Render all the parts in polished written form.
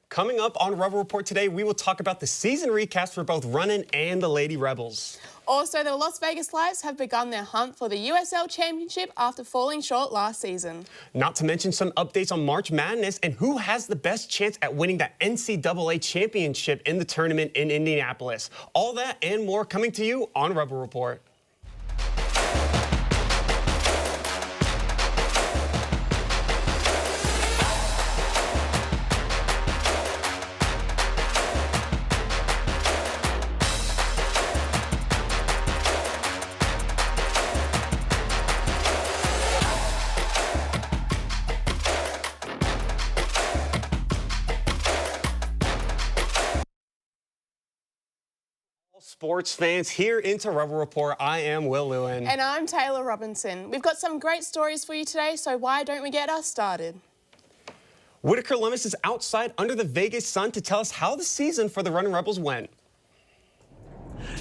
Coming up on Rebel Report today, we will talk about the season recast for both Runnin' and the Lady Rebels. Also, the Las Vegas Lions have begun their hunt for the USL Championship after falling short last season. Not to mention some updates on March Madness and who has the best chance at winning the NCAA Championship in the tournament in Indianapolis. All that and more coming to you on Rebel Report. Sports fans, here into Rebel Report, I am Will Lewin. And I'm Taylor Robinson. We've got some great stories for you today, so why don't we get us started? Whitaker Lummis is outside under the Vegas sun to tell us how the season for the Runnin' Rebels went.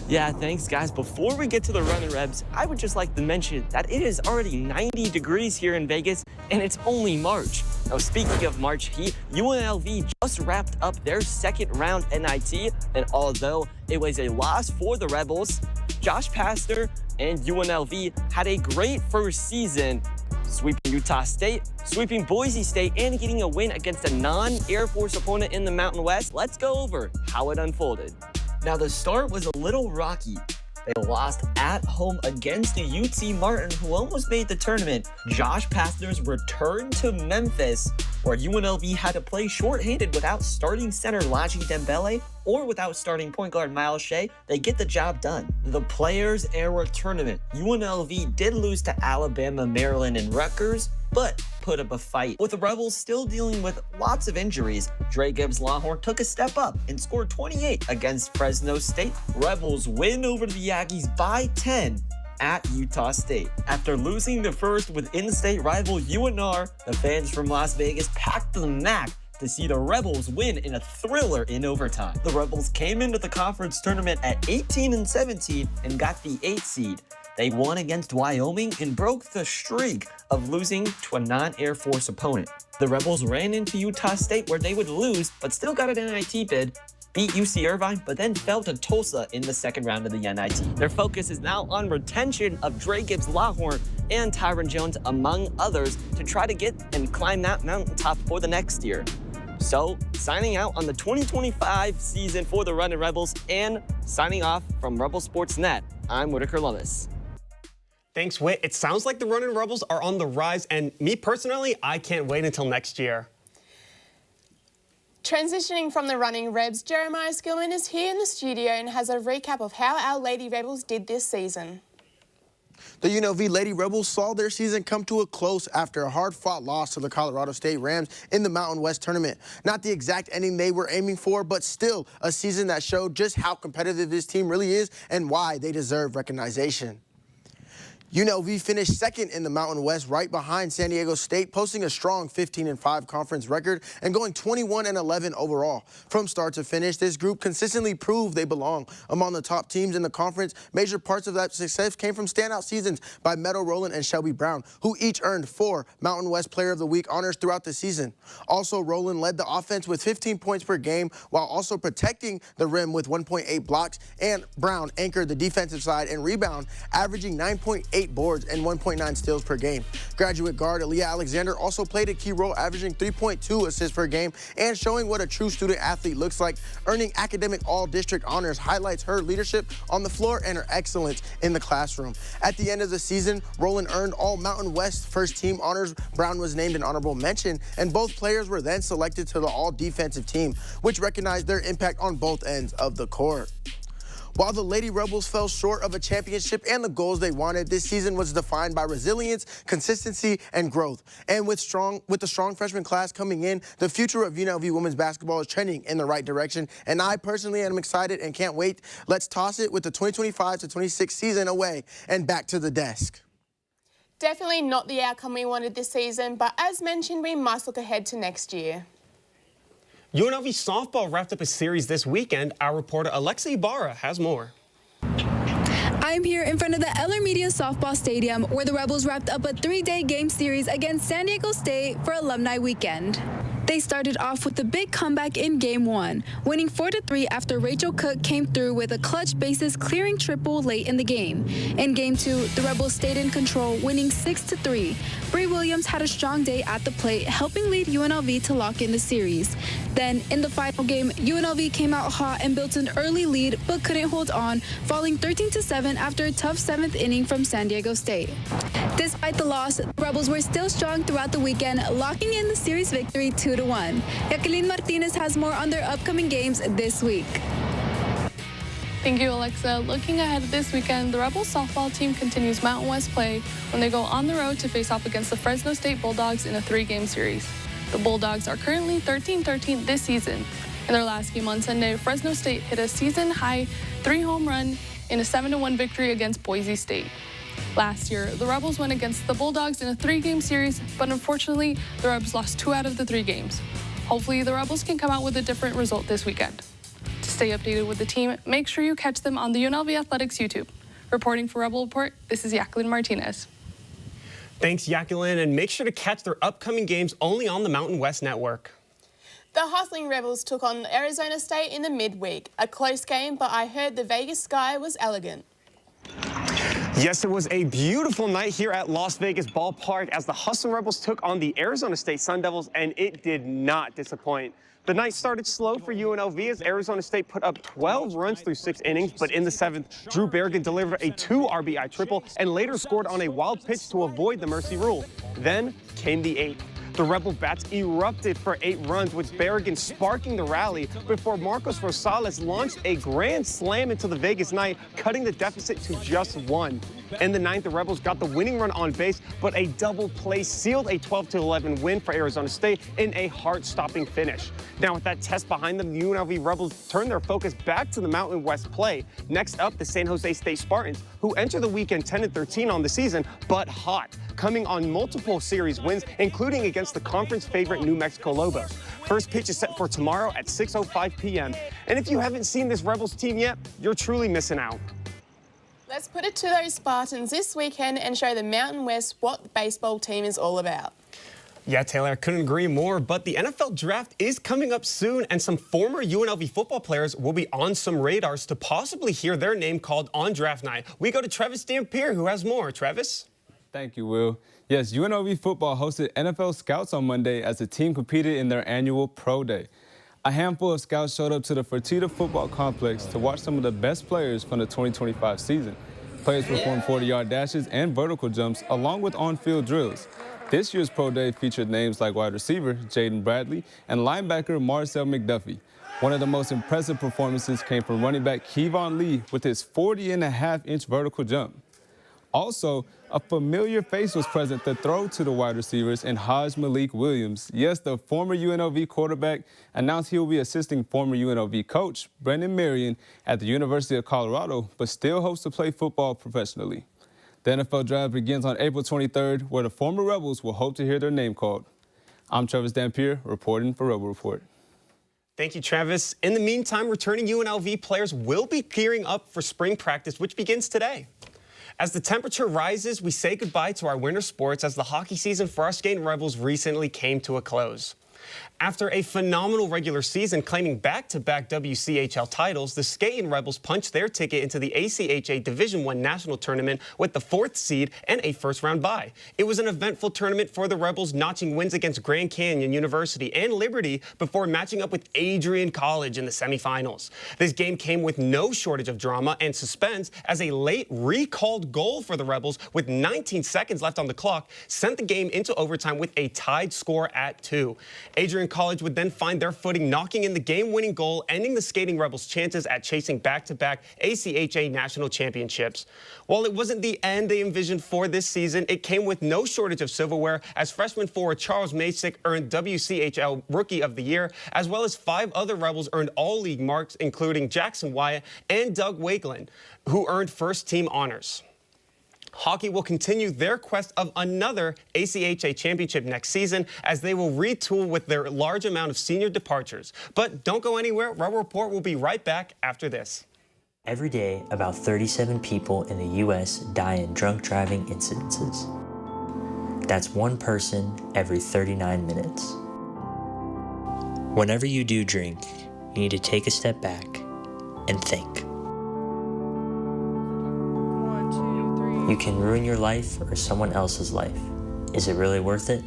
Yeah, thanks, guys. Before we get to the Runnin' Rebs, I would just like to mention that it is already 90 degrees here in Vegas, and it's only March. Now, speaking of March heat, UNLV just wrapped up their second round NIT, and although it was a loss for the Rebels, Josh Pastner and UNLV had a great first season, sweeping Utah State, sweeping Boise State, and getting a win against a non-Air Force opponent in the Mountain West. Let's go over how it unfolded. Now, the start was a little rocky. They lost at home against the UT Martin, who almost made the tournament. Josh Pastner's return to Memphis, where UNLV had to play shorthanded without starting center Laji Dembele or without starting point guard Miles Shea. They get the job done. The Players Era Tournament. UNLV did lose to Alabama, Maryland, and Rutgers, but put up a fight. With the Rebels still dealing with lots of injuries, Dre Gibbs-Longhorn took a step up and scored 28 against Fresno State. Rebels win over the Aggies by 10 at Utah State. After losing the first with in-state rival UNR, the fans from Las Vegas packed the MAC to see the Rebels win in a thriller in overtime. The Rebels came into the conference tournament at 18-17 and got the 8th seed. They won against Wyoming and broke the streak of losing to a non-Air Force opponent. The Rebels ran into Utah State where they would lose, but still got an NIT bid, beat UC Irvine, but then fell to Tulsa in the second round of the NIT. Their focus is now on retention of Dre Gibbs-Longhorn and Tyron Jones, among others, to try to get and climb that mountaintop for the next year. So, signing out on the 2025 season for the Runnin' Rebels and signing off from Rebel Sports Net, I'm Whitaker Lummis. Thanks, Whit. It sounds like the Runnin' Rebels are on the rise, and me personally, I can't wait until next year. Transitioning from the Running Rebs, Jeremiah Skillman is here in the studio and has a recap of how our Lady Rebels did this season. The UNLV Lady Rebels saw their season come to a close after a hard-fought loss to the Colorado State Rams in the Mountain West Tournament. Not the exact ending they were aiming for, but still a season that showed just how competitive this team really is and why they deserve recognition. UNLV finished second in the Mountain West, right behind San Diego State, posting a strong 15-5 conference record and going 21-11 overall. From start to finish, this group consistently proved they belong among the top teams in the conference. Major parts of that success came from standout seasons by Meadow Rowland and Shelby Brown, who each earned 4 Mountain West Player of the Week honors throughout the season. Also, Rowland led the offense with 15 points per game, while also protecting the rim with 1.8 blocks, and Brown anchored the defensive side and rebound, averaging 9.8 boards and 1.9 steals per game. Graduate guard Aaliyah Alexander also played a key role, averaging 3.2 assists per game and showing what a true student athlete looks like. Earning academic all-district honors highlights her leadership on the floor and her excellence in the classroom. At the end of the season, Rowland earned all Mountain West first team honors. Brown was named an honorable mention, and both players were then selected to the all-defensive team, which recognized their impact on both ends of the court. While the Lady Rebels fell short of a championship and the goals they wanted, this season was defined by resilience, consistency, and growth. And with the strong freshman class coming in, the future of UNLV women's basketball is trending in the right direction. And I personally am excited and can't wait. Let's toss it with the 2025-26 season away and back to the desk. Definitely not the outcome we wanted this season, but as mentioned, we must look ahead to next year. UNLV softball wrapped up a series this weekend. Our reporter Alexia Ibarra has more. I'm here in front of the Eller Media Softball Stadium, where the Rebels wrapped up a 3-day game series against San Diego State for Alumni Weekend. They started off with a big comeback in Game 1, winning 4-3 after Rachel Cook came through with a clutch bases clearing triple late in the game. In Game 2, the Rebels stayed in control, winning 6-3. Bree Williams had a strong day at the plate, helping lead UNLV to lock in the series. Then, in the final game, UNLV came out hot and built an early lead, but couldn't hold on, falling 13-7 after a tough 7th inning from San Diego State. Despite the loss, the Rebels were still strong throughout the weekend, locking in the series victory 2-1. Jacqueline Martinez has more on their upcoming games this week. Thank you, Alexa. Looking ahead this weekend, the Rebels softball team continues Mountain West play when they go on the road to face off against the Fresno State Bulldogs in a 3-game series. The Bulldogs are currently 13-13 this season. In their last game on Sunday, Fresno State hit a season-high 3-home run in a 7-1 victory against Boise State. Last year, the Rebels went against the Bulldogs in a 3-game series, but unfortunately, the Rebs lost 2 out of the 3 games. Hopefully, the Rebels can come out with a different result this weekend. To stay updated with the team, make sure you catch them on the UNLV Athletics YouTube. Reporting for Rebel Report, this is Jacqueline Martinez. Thanks, Jacqueline, and make sure to catch their upcoming games only on the Mountain West Network. The hustling Rebels took on Arizona State in the midweek. A close game, but I heard the Vegas sky was elegant. Yes, it was a beautiful night here at Las Vegas Ballpark as the Hustling Rebels took on the Arizona State Sun Devils, and it did not disappoint. The night started slow for UNLV as Arizona State put up 12 runs through 6 innings, but in the 7th, Drew Bergen delivered a 2 RBI triple and later scored on a wild pitch to avoid the mercy rule. Then came the 8th. The Rebel bats erupted for 8 runs, with Bergen sparking the rally before Marcos Rosales launched a grand slam into the Vegas night, cutting the deficit to just 1. In the 9th, the Rebels got the winning run on base, but a double play sealed a 12-11 win for Arizona State in a heart-stopping finish. Now, with that test behind them, the UNLV Rebels turned their focus back to the Mountain West play. Next up, the San Jose State Spartans, who enter the weekend 10-13 on the season, but hot, coming on multiple series wins, including against the conference favorite New Mexico Lobos. First pitch is set for tomorrow at 6:05 p.m. And if you haven't seen this Rebels team yet, you're truly missing out. Let's put it to those Spartans this weekend and show the Mountain West what the baseball team is all about. Yeah, Taylor, I couldn't agree more, but the NFL draft is coming up soon, and some former UNLV football players will be on some radars to possibly hear their name called on draft night. We go to Travis Dampier, who has more. Travis? Thank you, Will. Yes, UNLV football hosted NFL Scouts on Monday as the team competed in their annual Pro Day. A handful of scouts showed up to the Fertitta Football Complex to watch some of the best players from the 2025 season. Players performed 40-yard dashes and vertical jumps along with on-field drills. This year's Pro Day featured names like wide receiver Jaden Bradley and linebacker Marcel McDuffie. One of the most impressive performances came from running back Kevon Lee with his 40.5-inch vertical jump. Also, a familiar face was present to throw to the wide receivers in Haj Malik Williams. Yes, the former UNLV quarterback announced he will be assisting former UNLV coach Brendan Marion at the University of Colorado, but still hopes to play football professionally. The NFL draft begins on April 23rd, where the former Rebels will hope to hear their name called. I'm Travis Dampier, reporting for Rebel Report. Thank you, Travis. In the meantime, returning UNLV players will be gearing up for spring practice, which begins today. As the temperature rises, we say goodbye to our winter sports as the hockey season for our Skating Rebels recently came to a close. After a phenomenal regular season claiming back-to-back WCHL titles, the Skating Rebels punched their ticket into the ACHA Division I National Tournament with the 4th seed and a first-round bye. It was an eventful tournament for the Rebels, notching wins against Grand Canyon University and Liberty before matching up with Adrian College in the semifinals. This game came with no shortage of drama and suspense as a late recalled goal for the Rebels with 19 seconds left on the clock sent the game into overtime with a tied score at 2. Adrian College would then find their footing, knocking in the game-winning goal, ending the Skating Rebels' chances at chasing back-to-back ACHA national championships. While it wasn't the end they envisioned for this season, it came with no shortage of silverware as freshman forward Charles Masick earned WCHL Rookie of the Year, as well as 5 other Rebels earned all-league marks, including Jackson Wyatt and Doug Wakeland, who earned first-team honors. Hockey will continue their quest of another ACHA championship next season as they will retool with their large amount of senior departures. But don't go anywhere. Rebel Report will be right back after this. Every day, about 37 people in the U.S. die in drunk driving incidences. That's one person every 39 minutes. Whenever you do drink, you need to take a step back and think. You can ruin your life or someone else's life. Is it really worth it?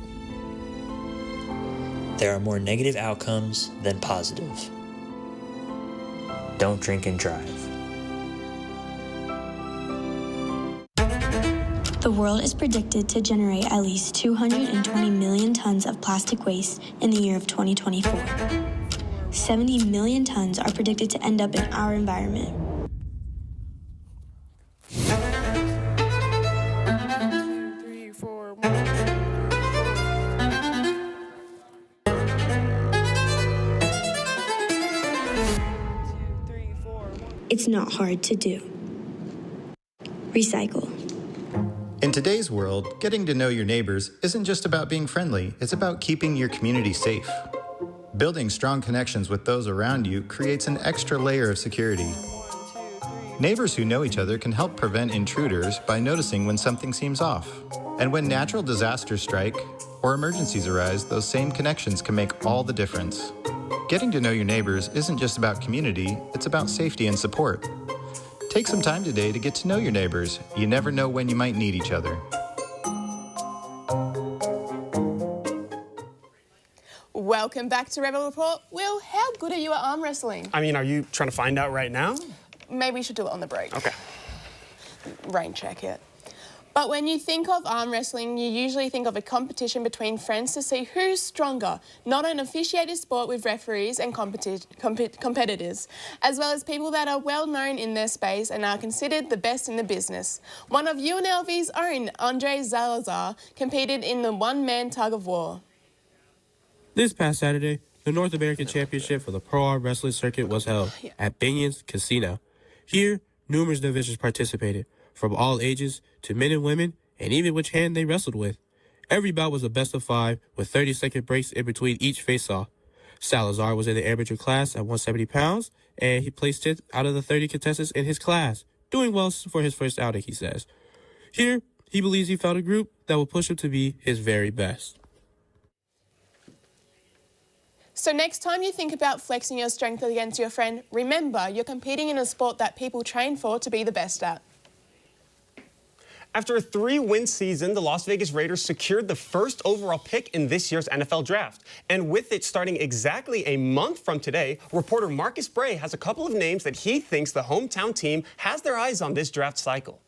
There are more negative outcomes than positive. Don't drink and drive. The world is predicted to generate at least 220 million tons of plastic waste in the year of 2024. 70 million tons are predicted to end up in our environment. It's not hard to do. Recycle. In today's world, getting to know your neighbors isn't just about being friendly, it's about keeping your community safe. Building strong connections with those around you creates an extra layer of security. Neighbors who know each other can help prevent intruders by noticing when something seems off. And when natural disasters strike or emergencies arise, those same connections can make all the difference. Getting to know your neighbors isn't just about community, it's about safety and support. Take some time today to get to know your neighbors. You never know when you might need each other. Welcome back to Rebel Report. Will, how good are you at arm wrestling? I mean, are you trying to find out right now? Maybe we should do it on the break. Okay. Rain check it. But when you think of arm wrestling, you usually think of a competition between friends to see who's stronger, not an officiated sport with referees and competitors, as well as people that are well known in their space and are considered the best in the business. One of UNLV's own, Andre Salazar, competed in the one-man tug-of-war. This past Saturday, the North American Championship for the Pro Arm Wrestling Circuit was held at Binion's Casino. Here, numerous divisions participated, from all ages to men and women, and even which hand they wrestled with. Every bout was a best of 5 with 30-second breaks in between each face-off. Salazar was in the amateur class at 170 pounds, and he placed 10th out of the 30 contestants in his class, doing well for his first outing, he says. Here, he believes he found a group that will push him to be his very best. So next time you think about flexing your strength against your friend, remember you're competing in a sport that people train for to be the best at. After a 3-win season, the Las Vegas Raiders secured the first overall pick in this year's NFL Draft. And with it starting exactly a month from today, reporter Marcus Bray has a couple of names that he thinks the hometown team has their eyes on this draft cycle.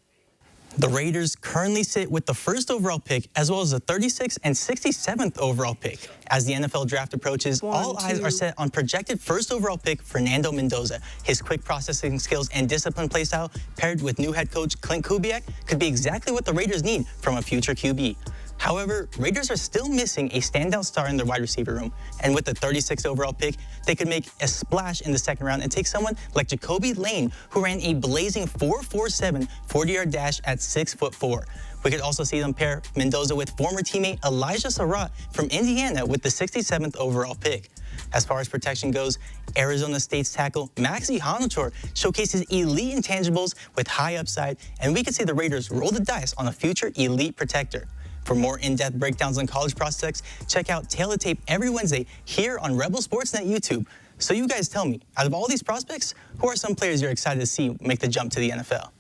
The Raiders currently sit with the first overall pick as well as the 36th and 67th overall pick. As the NFL draft approaches, all eyes are set on projected first overall pick Fernando Mendoza. His quick processing skills and disciplined play style, paired with new head coach Clint Kubiak, could be exactly what the Raiders need from a future QB. However, Raiders are still missing a standout star in their wide receiver room. And with the 36th overall pick, they could make a splash in the second round and take someone like Jacoby Lane, who ran a blazing 4.47 40-yard dash at 6'4". We could also see them pair Mendoza with former teammate Elijah Surratt from Indiana with the 67th overall pick. As far as protection goes, Arizona State's tackle Maxi Hanochor showcases elite intangibles with high upside, and we could see the Raiders roll the dice on a future elite protector. For more in-depth breakdowns on college prospects, check out Tail of Tape every Wednesday here on Rebel Sportsnet YouTube. So you guys tell me, out of all these prospects, who are some players you're excited to see make the jump to the NFL?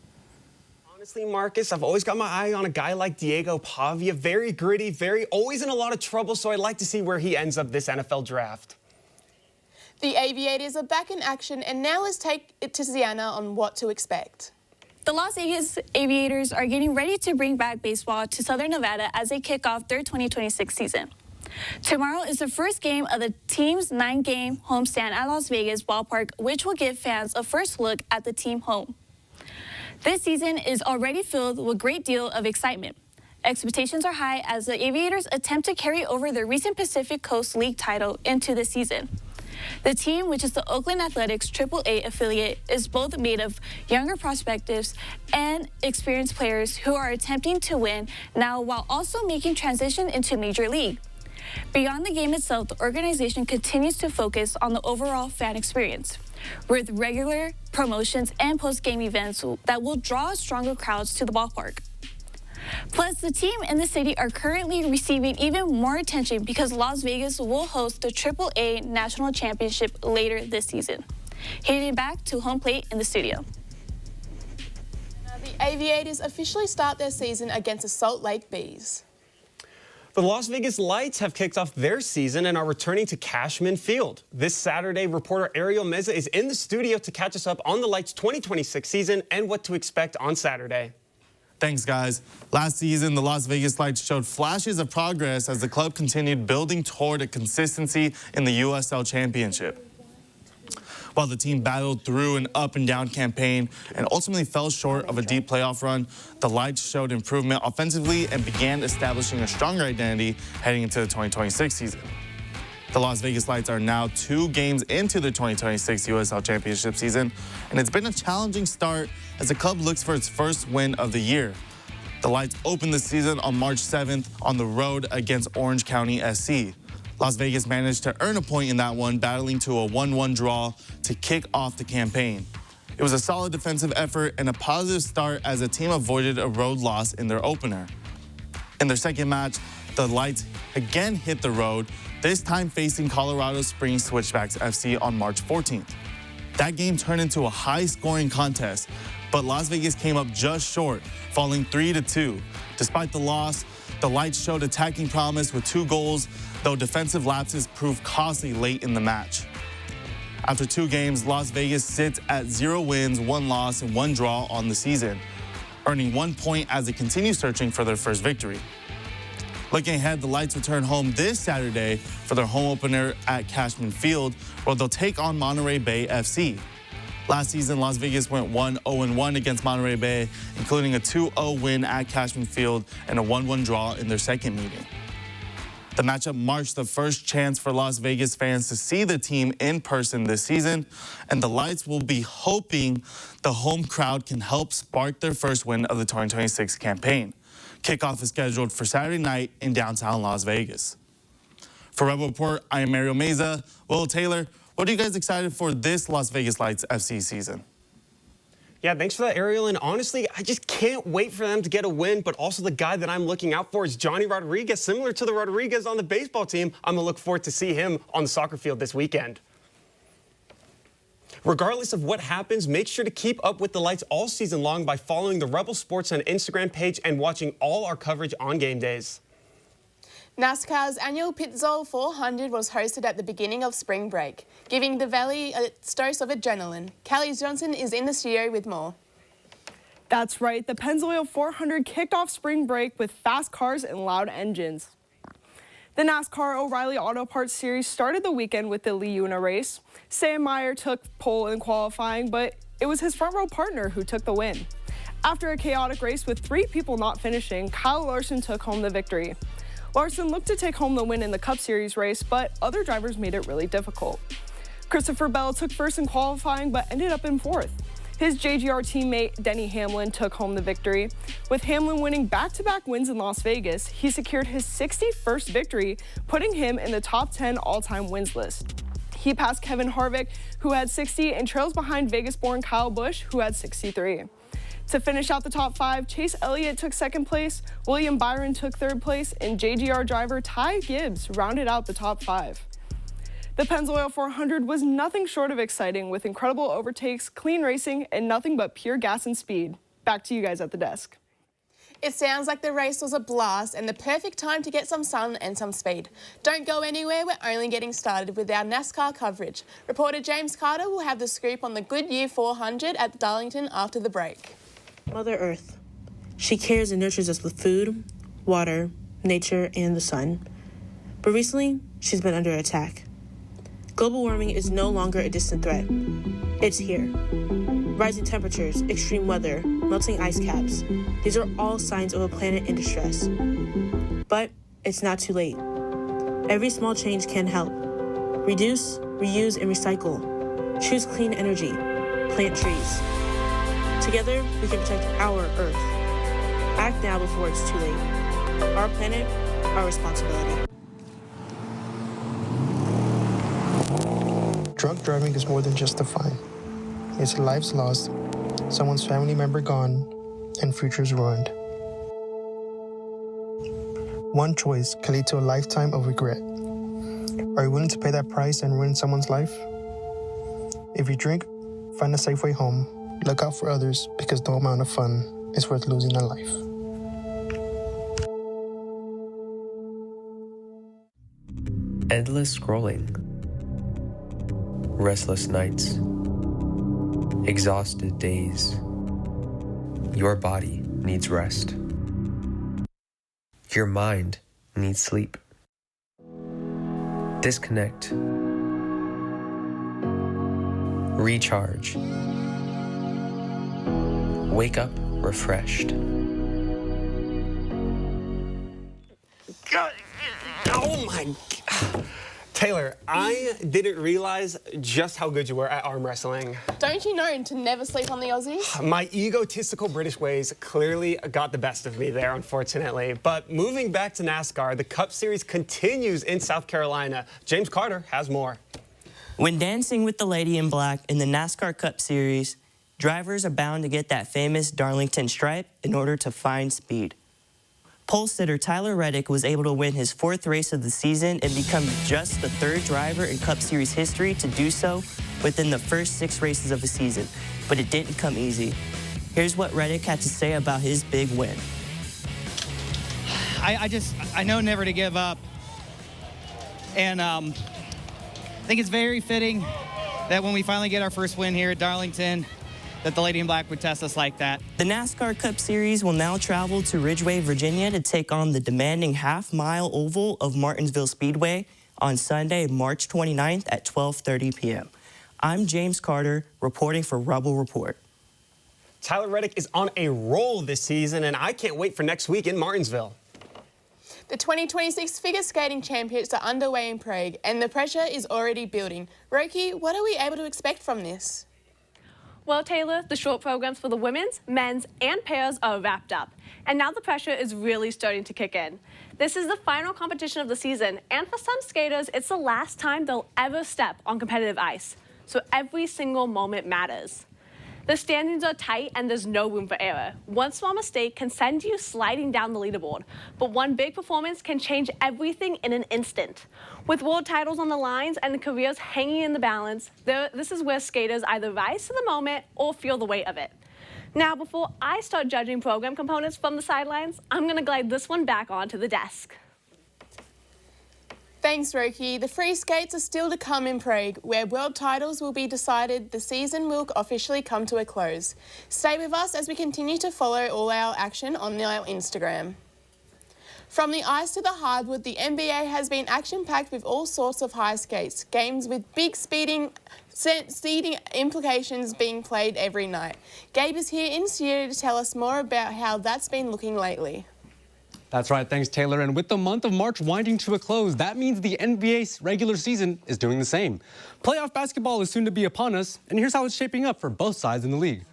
Honestly, Marcus, I've always got my eye on a guy like Diego Pavia. Very gritty, always in a lot of trouble, so I'd like to see where he ends up this NFL draft. The Aviators are back in action, and now let's take it to Sienna on what to expect. The Las Vegas Aviators are getting ready to bring back baseball to Southern Nevada as they kick off their 2026 season. Tomorrow is the first game of the team's 9-game homestand at Las Vegas Ballpark, which will give fans a first look at the team home. This season is already filled with a great deal of excitement. Expectations are high as the Aviators attempt to carry over their recent Pacific Coast League title into the season. The team, which is the Oakland Athletics AAA affiliate, is both made of younger prospects and experienced players who are attempting to win now while also making transition into Major League. Beyond the game itself, the organization continues to focus on the overall fan experience, with regular promotions and post-game events that will draw stronger crowds to the ballpark. Plus, the team and the city are currently receiving even more attention because Las Vegas will host the AAA National Championship later this season. Heading back to home plate in the studio. The Aviators officially start their season against the Salt Lake Bees. The Las Vegas Lights have kicked off their season and are returning to Cashman Field. This Saturday, reporter Ariel Meza is in the studio to catch us up on the Lights' 2026 season and what to expect on Saturday. Thanks, guys. Last season, the Las Vegas Lights showed flashes of progress as the club continued building toward a consistency in the USL Championship. While the team battled through an up-and-down campaign and ultimately fell short of a deep playoff run, the Lights showed improvement offensively and began establishing a stronger identity heading into the 2026 season. The Las Vegas Lights are now 2 games into the 2026 USL Championship season, and it's been a challenging start as the club looks for its first win of the year. The Lights opened the season on March 7th on the road against Orange County SC. Las Vegas managed to earn a point in that one, battling to a 1-1 draw to kick off the campaign. It was a solid defensive effort and a positive start as the team avoided a road loss in their opener. In their second match, the Lights again hit the road, this time facing Colorado Springs Switchbacks FC on March 14th. That game turned into a high-scoring contest, but Las Vegas came up just short, falling 3-2. Despite the loss, the Lights showed attacking promise with 2 goals, though defensive lapses proved costly late in the match. After 2 games, Las Vegas sits at 0 wins, 1 loss, and 1 draw on the season, earning 1 point as they continue searching for their first victory. Looking ahead, the Lights return home this Saturday for their home opener at Cashman Field, where they'll take on Monterey Bay FC. Last season, Las Vegas went 1-0-1 against Monterey Bay, including a 2-0 win at Cashman Field and a 1-1 draw in their second meeting. The matchup marks the first chance for Las Vegas fans to see the team in person this season, and the Lights will be hoping the home crowd can help spark their first win of the 2026 campaign. Kickoff is scheduled for Saturday night in downtown Las Vegas. For Rebel Report, I am Mario Meza. Will Taylor, what are you guys excited for this Las Vegas Lights FC season? Yeah, thanks for that, Ariel. And honestly, I just can't wait for them to get a win. But also the guy that I'm looking out for is Johnny Rodriguez. Similar to the Rodriguez on the baseball team, I'm going to look forward to see him on the soccer field this weekend. Regardless of what happens, make sure to keep up with the Lights all season long by following the Rebel Sports on Instagram page and watching all our coverage on game days. NASCAR's annual Pitzol 400 was hosted at the beginning of spring break, giving the Valley a dose of adrenaline. Callie Johnson is in the studio with more. That's right, the Pennzoil 400 kicked off spring break with fast cars and loud engines. The NASCAR O'Reilly Auto Parts Series started the weekend with the Leuna race. Sam Meyer took pole in qualifying, but it was his front row partner who took the win. After a chaotic race with 3 people not finishing, Kyle Larson took home the victory. Larson looked to take home the win in the Cup Series race, but other drivers made it really difficult. Christopher Bell took first in qualifying, but ended up in 4th. His JGR teammate, Denny Hamlin, took home the victory. With Hamlin winning back-to-back wins in Las Vegas, he secured his 61st victory, putting him in the top 10 all-time wins list. He passed Kevin Harvick, who had 60, and trails behind Vegas-born Kyle Busch, who had 63. To finish out the top 5, Chase Elliott took 2nd place, William Byron took 3rd place, and JGR driver Ty Gibbs rounded out the top 5. The Pennzoil 400 was nothing short of exciting, with incredible overtakes, clean racing, and nothing but pure gas and speed. Back to you guys at the desk. It sounds like the race was a blast and the perfect time to get some sun and some speed. Don't go anywhere, we're only getting started with our NASCAR coverage. Reporter James Carter will have the scoop on the Goodyear 400 at Darlington after the break. Mother Earth. She cares and nurtures us with food, water, nature, and the sun. But recently, she's been under attack. Global warming is no longer a distant threat. It's here. Rising temperatures, extreme weather, melting ice caps. These are all signs of a planet in distress. But it's not too late. Every small change can help. Reduce, reuse, and recycle. Choose clean energy. Plant trees. Together, we can protect our Earth. Act now before it's too late. Our planet, our responsibility. Drunk driving is more than just a fine. It's lives lost, someone's family member gone, and futures ruined. One choice can lead to a lifetime of regret. Are you willing to pay that price and ruin someone's life? If you drink, find a safe way home. Look out for others because no amount of fun is worth losing a life. Endless scrolling, restless nights, exhausted days. Your body needs rest. Your mind needs sleep. Disconnect. Recharge. Wake up refreshed. God. Oh my God. Taylor, I didn't realize just how good you were at arm wrestling. Don't you know to never sleep on the Aussies? My egotistical British ways clearly got the best of me there, unfortunately. But moving back to NASCAR, the Cup Series continues in South Carolina. James Carter has more. When dancing with the lady in black in the NASCAR Cup Series, drivers are bound to get that famous Darlington stripe in order to find speed. Pole sitter Tyler Reddick was able to win his 4th race of the season and become just the 3rd driver in Cup Series history to do so within the first 6 races of the season. But it didn't come easy. Here's what Reddick had to say about his big win. I know never to give up. And I think it's very fitting that when we finally get our first win here at Darlington, that the lady in black would test us like that. The NASCAR Cup Series will now travel to Ridgeway, Virginia to take on the demanding half-mile oval of Martinsville Speedway on Sunday, March 29th at 12:30 p.m. I'm James Carter, reporting for Rebel Report. Tyler Reddick is on a roll this season, and I can't wait for next week in Martinsville. The 2026 Figure Skating Championships are underway in Prague, and the pressure is already building. Roki, what are we able to expect from this? Well, Taylor, the short programs for the women's, men's, and pairs are wrapped up. And now the pressure is really starting to kick in. This is the final competition of the season, and for some skaters, it's the last time they'll ever step on competitive ice. So every single moment matters. The standings are tight and there's no room for error. One small mistake can send you sliding down the leaderboard, but one big performance can change everything in an instant. With world titles on the lines and careers hanging in the balance, this is where skaters either rise to the moment or feel the weight of it. Now, before I start judging program components from the sidelines, I'm gonna glide this one back onto the desk. Thanks, Roki. The free skates are still to come in Prague, where world titles will be decided. The season will officially come to a close. Stay with us as we continue to follow all our action on our Instagram. From the ice to the hardwood, the NBA has been action-packed with all sorts of high skates, games with big seeding implications being played every night. Gabe is here in studio to tell us more about how that's been looking lately. That's right, thanks Taylor. And with the month of March winding to a close, that means the NBA's regular season is doing the same. Playoff basketball is soon to be upon us, and here's how it's shaping up for both sides in the league.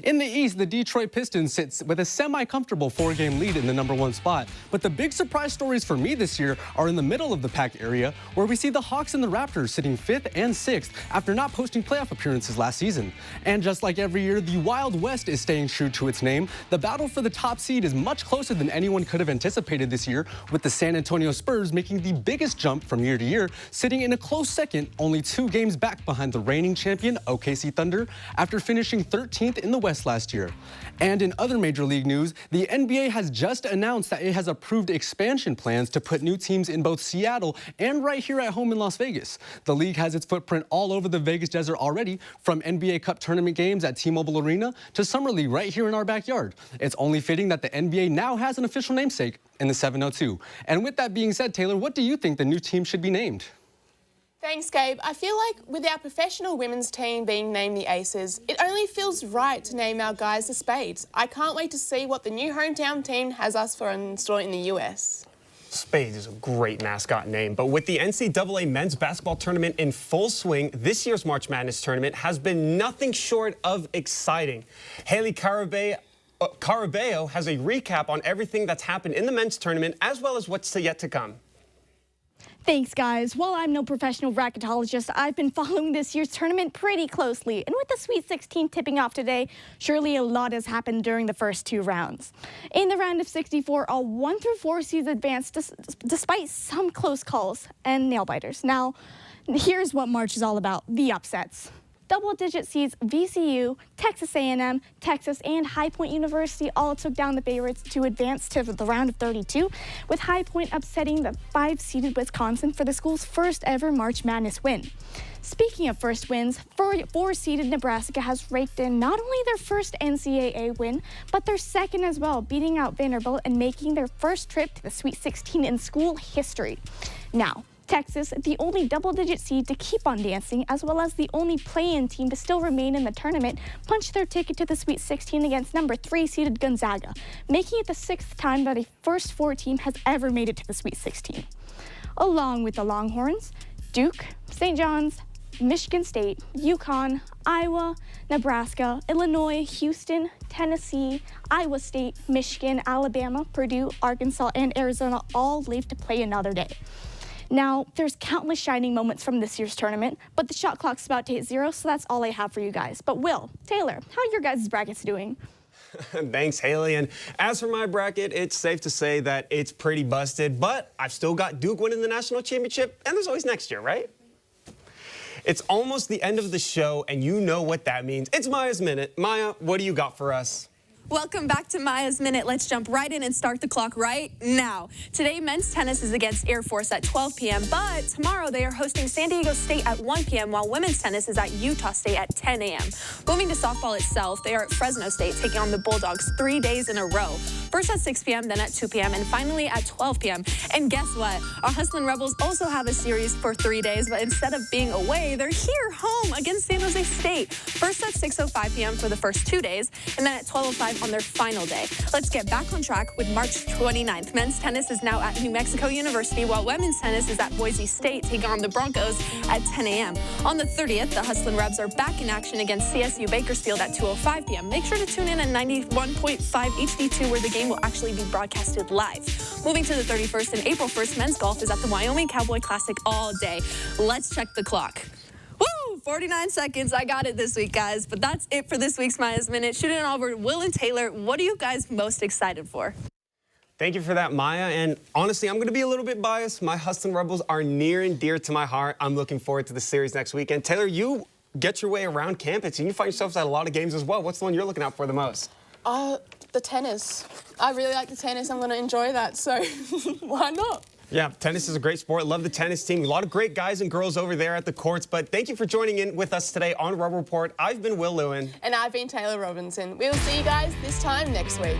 In the East, the Detroit Pistons sits with a semi-comfortable 4-game lead in the #1 spot. But the big surprise stories for me this year are in the middle of the pack area, where we see the Hawks and the Raptors sitting 5th and 6th after not posting playoff appearances last season. And just like every year, the Wild West is staying true to its name. The battle for the top seed is much closer than anyone could have anticipated this year, with the San Antonio Spurs making the biggest jump from year to year, sitting in a close second, only 2 games back behind the reigning champion OKC Thunder after finishing 13th in the West last year. And in other major league news, the NBA has just announced that it has approved expansion plans to put new teams in both Seattle and right here at home in Las Vegas. The league has its footprint all over the Vegas desert already, from NBA Cup tournament games at T-Mobile Arena to Summer League right here in our backyard. It's only fitting that the NBA now has an official namesake in the 702. And with that being said, Taylor, what do you think the new team should be named? Thanks, Gabe. I feel like with our professional women's team being named the Aces, it only feels right to name our guys the Spades. I can't wait to see what the new hometown team has us for in store in the US. Spades is a great mascot name, but with the NCAA men's basketball tournament in full swing, this year's March Madness tournament has been nothing short of exciting. Haley Carabeo has a recap on everything that's happened in the men's tournament, as well as what's yet to come. Thanks, guys. While I'm no professional bracketologist, I've been following this year's tournament pretty closely. And with the Sweet 16 tipping off today, surely a lot has happened during the first 2 rounds. In the round of 64, all 1 through 4 seeds advanced despite some close calls and nail-biters. Now, here's what March is all about, the upsets. Double-digit seeds VCU, Texas A&M, Texas, and High Point University all took down the favorites to advance to the round of 32, with High Point upsetting the 5-seeded Wisconsin for the school's first ever March Madness win. Speaking of first wins, 4-seeded Nebraska has raked in not only their first NCAA win, but their second as well, beating out Vanderbilt and making their first trip to the Sweet 16 in school history. Now, Texas, the only double-digit seed to keep on dancing, as well as the only play-in team to still remain in the tournament, punched their ticket to the Sweet 16 against number 3-seeded Gonzaga, making it the 6th time that a first 4 team has ever made it to the Sweet 16. Along with the Longhorns, Duke, St. John's, Michigan State, UConn, Iowa, Nebraska, Illinois, Houston, Tennessee, Iowa State, Michigan, Alabama, Purdue, Arkansas, and Arizona all leave to play another day. Now, there's countless shining moments from this year's tournament, but the shot clock's about to hit 0, so that's all I have for you guys. But Will, Taylor, how are your guys' brackets doing? Thanks, Haley. And as for my bracket, it's safe to say that it's pretty busted, but I've still got Duke winning the national championship, and there's always next year, right? It's almost the end of the show, and you know what that means. It's Maya's Minute. Maya, what do you got for us? Welcome back to Maya's Minute. Let's jump right in and start the clock right now. Today, men's tennis is against Air Force at 12 p.m., but tomorrow they are hosting San Diego State at 1 p.m., while women's tennis is at Utah State at 10 a.m. Moving to softball itself, they are at Fresno State taking on the Bulldogs 3 days in a row. First at 6 p.m., then at 2 p.m., and finally at 12 p.m. And guess what? Our Hustlin' Rebels also have a series for 3 days, but instead of being away, they're here home against San Jose State. First at 6:05 p.m. for the first 2 days, and then at 12:05 on their final day. Let's get back on track with March 29th. Men's tennis is now at New Mexico University, while women's tennis is at Boise State, taking on the Broncos at 10 a.m. On the 30th, the Hustlin' Rebs are back in action against CSU Bakersfield at 2:05 p.m. Make sure to tune in at 91.5 HD2, where the game will actually be broadcasted live. Moving to the 31st and April 1st, men's golf is at the Wyoming Cowboy Classic all day. Let's check the clock. 49 seconds. I got it this week, guys. But that's it for this week's Maya's Minute. Shooting it over to Will and Taylor. What are you guys most excited for? Thank you for that, Maya. And honestly, I'm going to be a little bit biased. My Hustlin' Rebels are near and dear to my heart. I'm looking forward to the series next weekend. Taylor, you get your way around campus, and you find yourselves at a lot of games as well. What's the one you're looking out for the most? The tennis. I really like the tennis. I'm going to enjoy that, so why not? Yeah, tennis is a great sport. Love the tennis team. A lot of great guys and girls over there at the courts. But thank you for joining in with us today on Rebel Report. I've been Will Lewin. And I've been Taylor Robinson. We'll see you guys this time next week.